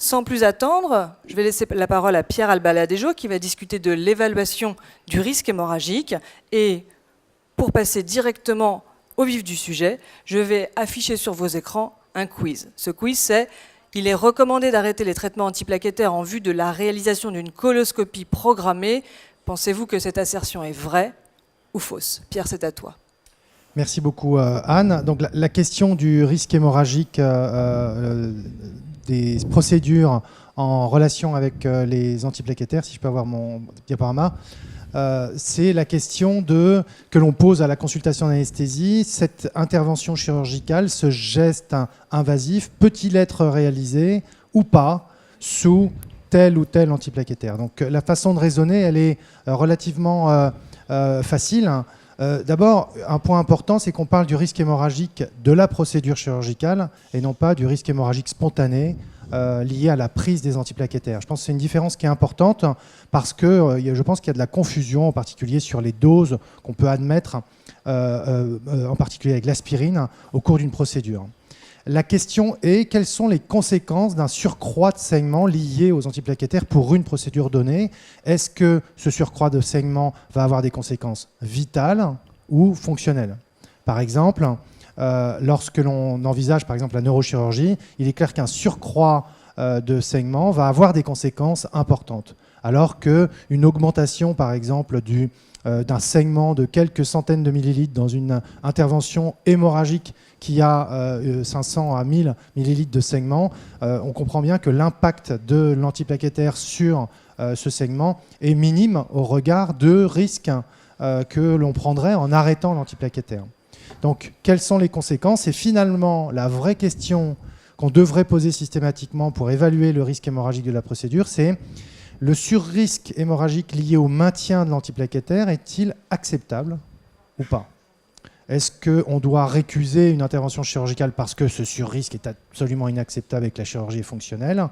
Sans plus attendre, je vais laisser la parole à Pierre Albaladejo qui va discuter de l'évaluation du risque hémorragique. Et pour passer directement au vif du sujet, je vais afficher sur vos écrans un quiz. Ce quiz, c'est « Il est recommandé d'arrêter les traitements antiplaquettaires en vue de la réalisation d'une coloscopie programmée. Pensez-vous que cette assertion est vraie ou fausse ?» Pierre, c'est à toi. Merci beaucoup, Anne. Donc, la question du risque hémorragique des procédures en relation avec les antiplaquettaires, si je peux avoir mon diaporama, c'est la question que l'on pose à la consultation d'anesthésie. Cette intervention chirurgicale, ce geste invasif, peut-il être réalisé ou pas sous tel ou tel antiplaquettaire? Donc la façon de raisonner, elle est relativement facile. D'abord, un point important, c'est qu'on parle du risque hémorragique de la procédure chirurgicale et non pas du risque hémorragique spontané lié à la prise des antiplaquettaires. Je pense que c'est une différence qui est importante parce que je pense qu'il y a de la confusion, en particulier sur les doses qu'on peut admettre, en particulier avec l'aspirine, au cours d'une procédure. La question est quelles sont les conséquences d'un surcroît de saignement lié aux antiplaquettaires pour une procédure donnée? Est-ce que ce surcroît de saignement va avoir des conséquences vitales ou fonctionnelles? Par exemple, lorsque l'on envisage par exemple la neurochirurgie, il est clair qu'un surcroît de saignement va avoir des conséquences importantes. Alors qu'une augmentation par exemple d'un saignement de quelques centaines de millilitres dans une intervention hémorragique qui a 500 à 1000 millilitres de saignement, on comprend bien que l'impact de l'antiplaquettaire sur ce saignement est minime au regard de risques que l'on prendrait en arrêtant l'antiplaquettaire. Donc, quelles sont les conséquences? Et finalement, la vraie question qu'on devrait poser systématiquement pour évaluer le risque hémorragique de la procédure, c'est le surrisque hémorragique lié au maintien de l'antiplaquettaire est-il acceptable ou pas? Est-ce qu'on doit récuser une intervention chirurgicale parce que ce surrisque est absolument inacceptable et que la chirurgie est fonctionnelle?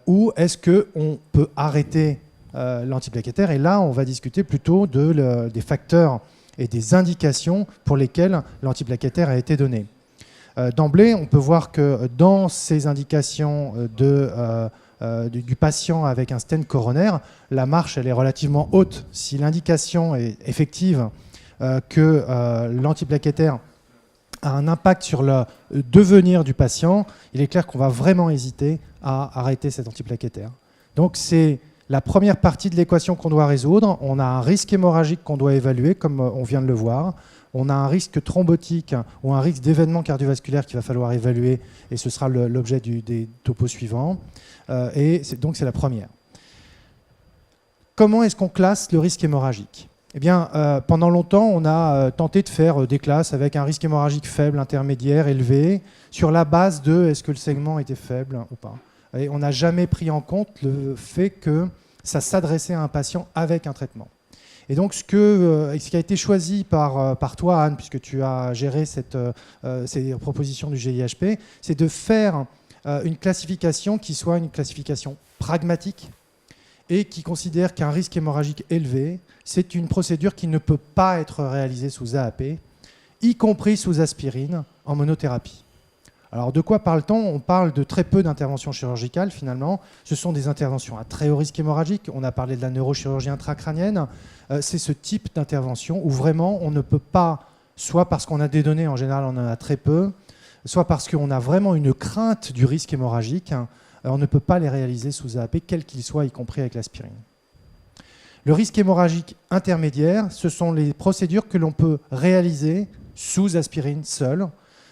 Ou est-ce qu'on peut arrêter l'antiplaquettaire? Et là, on va discuter plutôt des facteurs et des indications pour lesquelles l'antiplaquettaire a été donné. D'emblée, on peut voir que dans ces indications du patient avec un stent coronaire, la marche elle est relativement haute. Si l'indication est effective que l'antiplaquettaire a un impact sur le devenir du patient, il est clair qu'on va vraiment hésiter à arrêter cet antiplaquettaire. Donc c'est la première partie de l'équation qu'on doit résoudre. On a un risque hémorragique qu'on doit évaluer, comme on vient de le voir. On a un risque thrombotique ou un risque d'événement cardiovasculaire qu'il va falloir évaluer, et ce sera l'objet des topos suivants. Donc c'est la première. Comment est-ce qu'on classe le risque hémorragique? Eh bien, pendant longtemps, on a tenté de faire des classes avec un risque hémorragique faible, intermédiaire, élevé, sur la base de est-ce que le saignement était faible ou pas. Et on n'a jamais pris en compte le fait que ça s'adressait à un patient avec un traitement. Et donc, ce qui a été choisi par toi, Anne, puisque tu as géré ces propositions du GIHP, c'est de faire une classification qui soit une classification pragmatique et qui considère qu'un risque hémorragique élevé, c'est une procédure qui ne peut pas être réalisée sous AAP, y compris sous aspirine, en monothérapie. Alors, de quoi parle-t-on? On parle de très peu d'interventions chirurgicales, finalement. Ce sont des interventions à très haut risque hémorragique. On a parlé de la neurochirurgie intracrânienne. C'est ce type d'intervention où vraiment on ne peut pas, soit parce qu'on a des données, en général on en a très peu, soit parce qu'on a vraiment une crainte du risque hémorragique, on ne peut pas les réaliser sous AAP, quel qu'il soit, y compris avec l'aspirine. Le risque hémorragique intermédiaire, ce sont les procédures que l'on peut réaliser sous aspirine seule,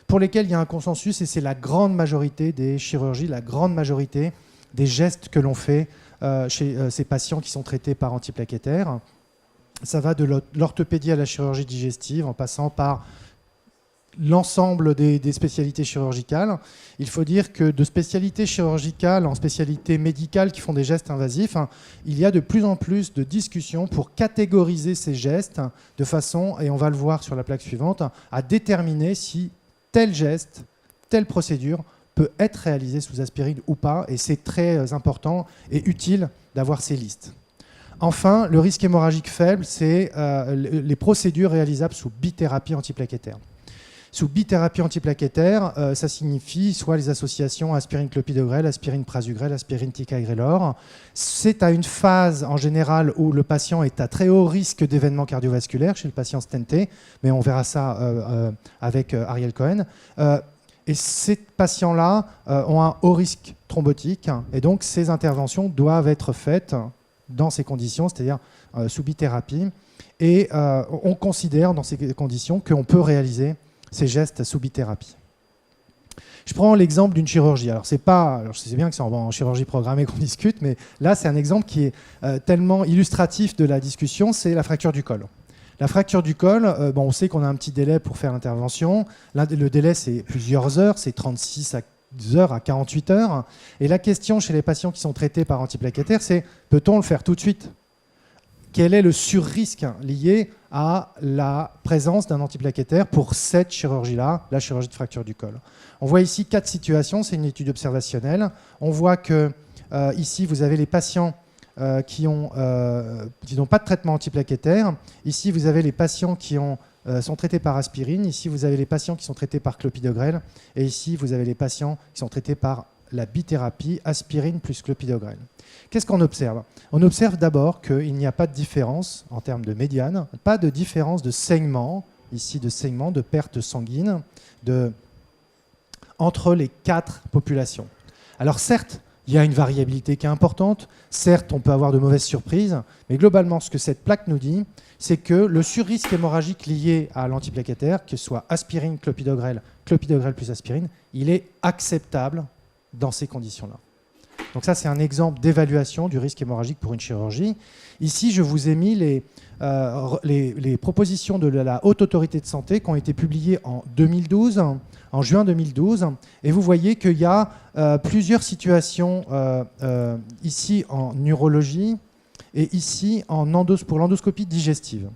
pour lesquelles il y a un consensus, et c'est la grande majorité des chirurgies, la grande majorité des gestes que l'on fait chez ces patients qui sont traités par antiplaquettaires. Ça va de l'orthopédie à la chirurgie digestive, en passant par l'ensemble des spécialités chirurgicales. Il faut dire que de spécialités chirurgicales en spécialités médicales qui font des gestes invasifs, il y a de plus en plus de discussions pour catégoriser ces gestes de façon, et on va le voir sur la plaque suivante, à déterminer si tel geste, telle procédure peut être réalisée sous aspirine ou pas, et c'est très important et utile d'avoir ces listes. Enfin, le risque hémorragique faible, c'est les procédures réalisables sous bithérapie antiplaquettaire. Sous bithérapie antiplaquettaire, ça signifie soit les associations aspirine-clopidogrel, aspirine-prasugrel, aspirine-ticagrelor. C'est à une phase en général où le patient est à très haut risque d'événements cardiovasculaires chez le patient stenté, mais on verra ça avec Ariel Cohen. Et ces patients-là ont un haut risque thrombotique, et donc ces interventions doivent être faites dans ces conditions, c'est-à-dire sous bithérapie. Et on considère dans ces conditions qu'on peut réaliser ces gestes sous bithérapie. Je prends l'exemple d'une chirurgie. Alors, je sais bien que c'est en chirurgie programmée qu'on discute, mais là, c'est un exemple qui est tellement illustratif de la discussion, c'est la fracture du col. La fracture du col, on sait qu'on a un petit délai pour faire l'intervention. Le délai, c'est plusieurs heures, c'est 36 heures à 48 heures. Et la question chez les patients qui sont traités par antiplaquettaire, c'est peut-on le faire tout de suite ? Quel est le surrisque lié à la présence d'un antiplaquettaire pour cette chirurgie-là, la chirurgie de fracture du col? On voit ici 4 situations, c'est une étude observationnelle. On voit que ici, vous avez les patients qui n'ont pas de traitement antiplaquettaire. Ici, vous avez les patients qui sont traités par aspirine. Ici, vous avez les patients qui sont traités par clopidogrel. Et ici, vous avez les patients qui sont traités par la bithérapie, aspirine plus clopidogrel. Qu'est-ce qu'on observe? On observe d'abord qu'il n'y a pas de différence en termes de médiane, pas de différence de saignement, ici de saignement, de perte sanguine, entre les 4 populations. Alors certes, il y a une variabilité qui est importante, certes on peut avoir de mauvaises surprises, mais globalement ce que cette plaque nous dit, c'est que le surrisque hémorragique lié à l'antiplaquettaire, que ce soit aspirine, clopidogrel plus aspirine, il est acceptable dans ces conditions-là. Donc ça, c'est un exemple d'évaluation du risque hémorragique pour une chirurgie. Ici, je vous ai mis les propositions de la Haute Autorité de Santé qui ont été publiées en juin 2012. Et vous voyez qu'il y a plusieurs situations ici en urologie et ici pour l'endoscopie digestive.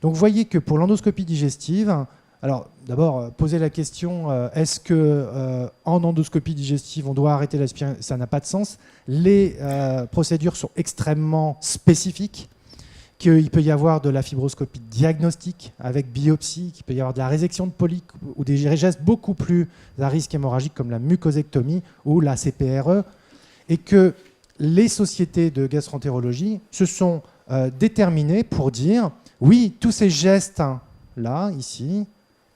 Donc vous voyez que pour l'endoscopie digestive, alors, d'abord, poser la question, est-ce qu'en endoscopie digestive, on doit arrêter l'aspirine? Ça n'a pas de sens. Les procédures sont extrêmement spécifiques, qu'il peut y avoir de la fibroscopie diagnostique avec biopsie, qu'il peut y avoir de la résection de polypes ou des gestes beaucoup plus à risque hémorragique comme la mucosectomie ou la CPRE, et que les sociétés de gastroentérologie se sont déterminées pour dire, oui, tous ces gestes-là, ici,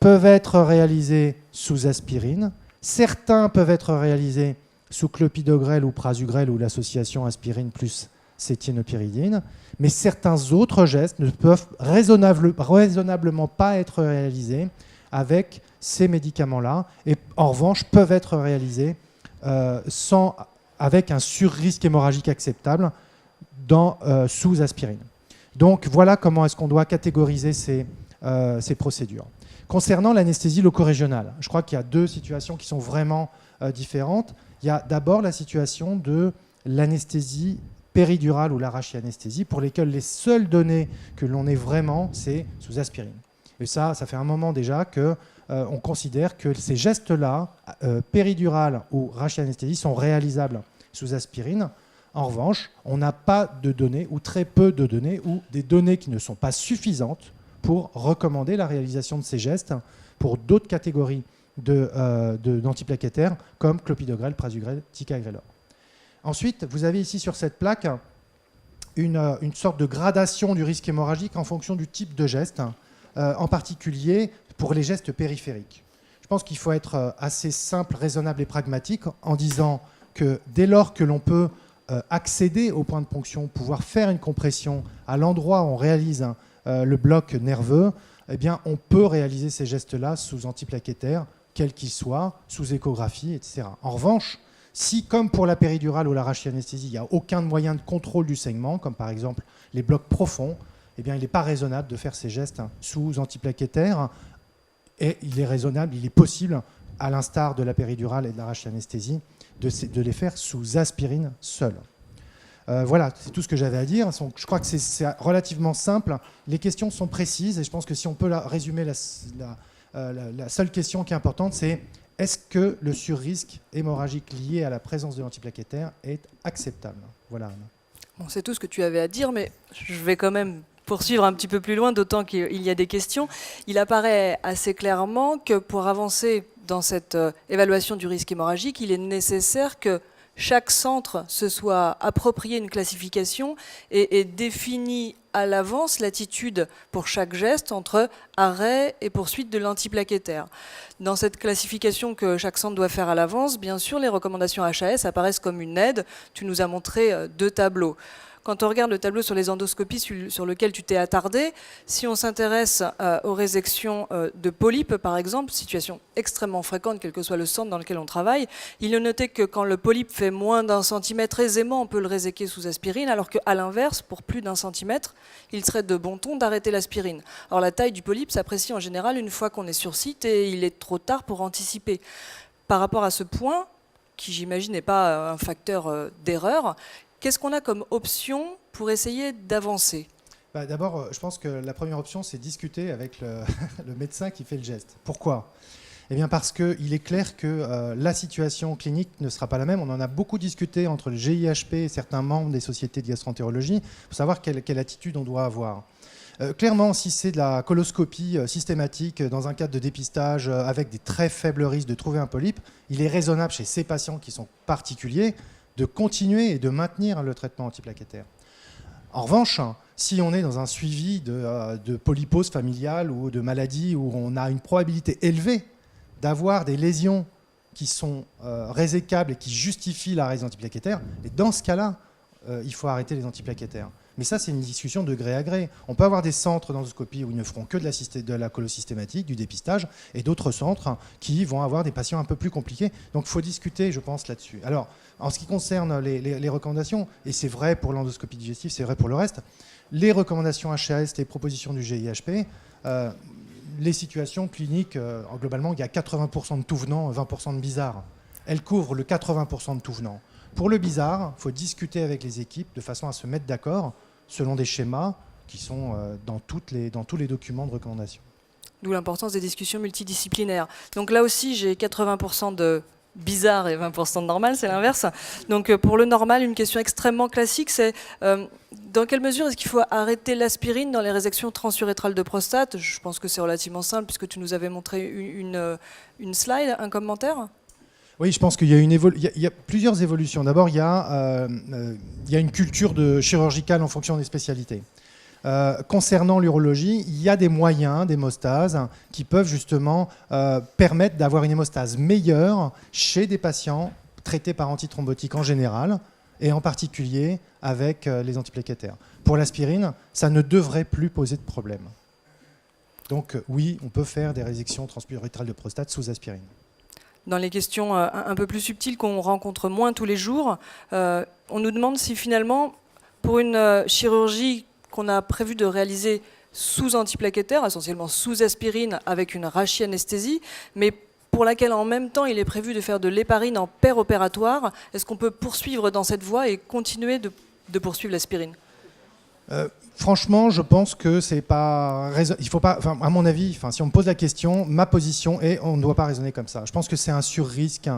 peuvent être réalisés sous aspirine. Certains peuvent être réalisés sous clopidogrel ou prasugrel ou l'association aspirine plus cétienopyridine. Mais certains autres gestes ne peuvent raisonnablement pas être réalisés avec ces médicaments-là et en revanche peuvent être réalisés avec un surrisque hémorragique acceptable sous aspirine. Donc voilà comment est-ce qu'on doit catégoriser ces procédures. Concernant l'anesthésie locorégionale, je crois qu'il y a 2 situations qui sont vraiment différentes. Il y a d'abord la situation de l'anesthésie péridurale ou l'arrachianesthésie, pour lesquelles les seules données que l'on ait vraiment, c'est sous aspirine. Et ça fait un moment déjà qu'on considère que ces gestes-là, péridurale ou rachianesthésie, sont réalisables sous aspirine. En revanche, on n'a pas de données, ou très peu de données, ou des données qui ne sont pas suffisantes pour recommander la réalisation de ces gestes pour d'autres catégories d'antiplaquettaires comme clopidogrel, prasugrel, ticagrelor. Ensuite, vous avez ici sur cette plaque une sorte de gradation du risque hémorragique en fonction du type de geste, en particulier pour les gestes périphériques. Je pense qu'il faut être assez simple, raisonnable et pragmatique en disant que dès lors que l'on peut accéder au point de ponction, pouvoir faire une compression à l'endroit où on réalise le bloc nerveux, eh bien, on peut réaliser ces gestes-là sous antiplaquettaire, quel qu'il soit, sous échographie, etc. En revanche, si, comme pour la péridurale ou la rachianesthésie, il n'y a aucun moyen de contrôle du saignement, comme par exemple les blocs profonds, eh bien, il n'est pas raisonnable de faire ces gestes sous antiplaquettaire. Et il est raisonnable, il est possible, à l'instar de la péridurale et de la rachianesthésie, de les faire sous aspirine seule. Voilà, c'est tout ce que j'avais à dire. Je crois que c'est relativement simple. Les questions sont précises et je pense que si on peut résumer, la seule question qui est importante, c'est est-ce que le surrisque hémorragique lié à la présence de l'antiplaquettaire est acceptable? Voilà. Bon, c'est tout ce que tu avais à dire, mais je vais quand même poursuivre un petit peu plus loin, d'autant qu'il y a des questions. Il apparaît assez clairement que pour avancer dans cette évaluation du risque hémorragique, il est nécessaire que chaque centre se soit approprié une classification et définit à l'avance l'attitude pour chaque geste entre arrêt et poursuite de l'antiplaquettaire. Dans cette classification que chaque centre doit faire à l'avance, bien sûr, les recommandations HAS apparaissent comme une aide. Tu nous as montré 2 tableaux. Quand on regarde le tableau sur les endoscopies sur lequel tu t'es attardé, si on s'intéresse aux résections de polypes, par exemple, situation extrêmement fréquente, quel que soit le centre dans lequel on travaille, il est noté que quand le polype fait moins d'1 centimètre, aisément, on peut le réséquer sous aspirine, alors qu'à l'inverse, pour plus d'1 centimètre, il serait de bon ton d'arrêter l'aspirine. Alors la taille du polype s'apprécie en général une fois qu'on est sur site et il est trop tard pour anticiper. Par rapport à ce point, qui j'imagine n'est pas un facteur d'erreur, qu'est-ce qu'on a comme option pour essayer d'avancer ? D'abord, je pense que la première option, c'est discuter avec le médecin qui fait le geste. Pourquoi ? Eh bien parce qu'il est clair que la situation clinique ne sera pas la même. On en a beaucoup discuté entre le GIHP et certains membres des sociétés de gastroentérologie pour savoir quelle attitude on doit avoir. Clairement, si c'est de la coloscopie systématique dans un cadre de dépistage avec des très faibles risques de trouver un polype, il est raisonnable chez ces patients qui sont particuliers de continuer et de maintenir le traitement antiplaquettaire. En revanche, si on est dans un suivi de polypose familiale ou de maladie où on a une probabilité élevée d'avoir des lésions qui sont résécables et qui justifient l'arrêt des antiplaquettaires, et dans ce cas-là, il faut arrêter les antiplaquettaires. Mais ça, c'est une discussion de gré à gré. On peut avoir des centres d'endoscopie où ils ne feront que de la colosystématique, du dépistage, et d'autres centres qui vont avoir des patients un peu plus compliqués. Donc il faut discuter, je pense, là-dessus. Alors, en ce qui concerne les recommandations, et c'est vrai pour l'endoscopie digestive, c'est vrai pour le reste, les recommandations HAS, les propositions du GIHP, les situations cliniques, globalement, il y a 80% de tout venant, 20% de bizarres. Elles couvrent le 80% de tout venant. Pour le bizarre, il faut discuter avec les équipes de façon à se mettre d'accord selon des schémas qui sont dans tous les documents de recommandation. D'où l'importance des discussions multidisciplinaires. Donc là aussi, j'ai 80% de bizarre et 20% de normal, c'est l'inverse. Donc pour le normal, une question extrêmement classique, c'est dans quelle mesure est-ce qu'il faut arrêter l'aspirine dans les résections transurétrales de prostate ? Je pense que c'est relativement simple puisque tu nous avais montré une slide, un commentaire. Oui, je pense qu'il y a plusieurs évolutions. D'abord, il y a une culture chirurgicale en fonction des spécialités. Concernant l'urologie, il y a des moyens d'hémostase qui peuvent justement permettre d'avoir une hémostase meilleure chez des patients traités par antithrombotiques en général et en particulier avec les antiplaquettaires. Pour l'aspirine, ça ne devrait plus poser de problème. Donc oui, on peut faire des résections transurétrales de prostate sous aspirine. Dans les questions un peu plus subtiles qu'on rencontre moins tous les jours, on nous demande si finalement, pour une chirurgie qu'on a prévu de réaliser sous antiplaquettaire, essentiellement sous aspirine avec une rachianesthésie, mais pour laquelle en même temps il est prévu de faire de l'héparine en péropératoire, est-ce qu'on peut poursuivre dans cette voie et continuer de poursuivre l'aspirine ? Franchement, je pense que c'est pas il faut pas, à mon avis, si on me pose la question, ma position est on ne doit pas raisonner comme ça. Je pense que c'est un surrisque.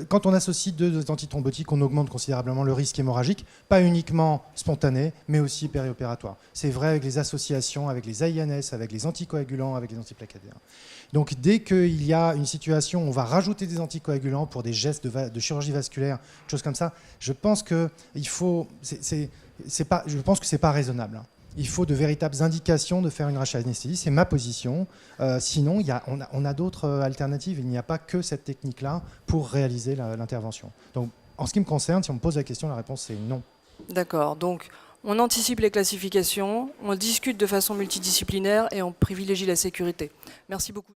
Quand on associe 2 antithrombotiques, on augmente considérablement le risque hémorragique, pas uniquement spontané, mais aussi périopératoire. C'est vrai avec les associations, avec les AINS, avec les anticoagulants, avec les antiplaquettaires. Donc dès qu'il y a une situation où on va rajouter des anticoagulants pour des gestes de chirurgie vasculaire, choses comme ça, je pense que je pense que c'est pas raisonnable. Il faut de véritables indications de faire une rachianesthésie, c'est ma position. Sinon, on a d'autres alternatives. Il n'y a pas que cette technique-là pour réaliser l'intervention. Donc, en ce qui me concerne, si on me pose la question, la réponse est non. D'accord. Donc, on anticipe les classifications, on discute de façon multidisciplinaire et on privilégie la sécurité. Merci beaucoup.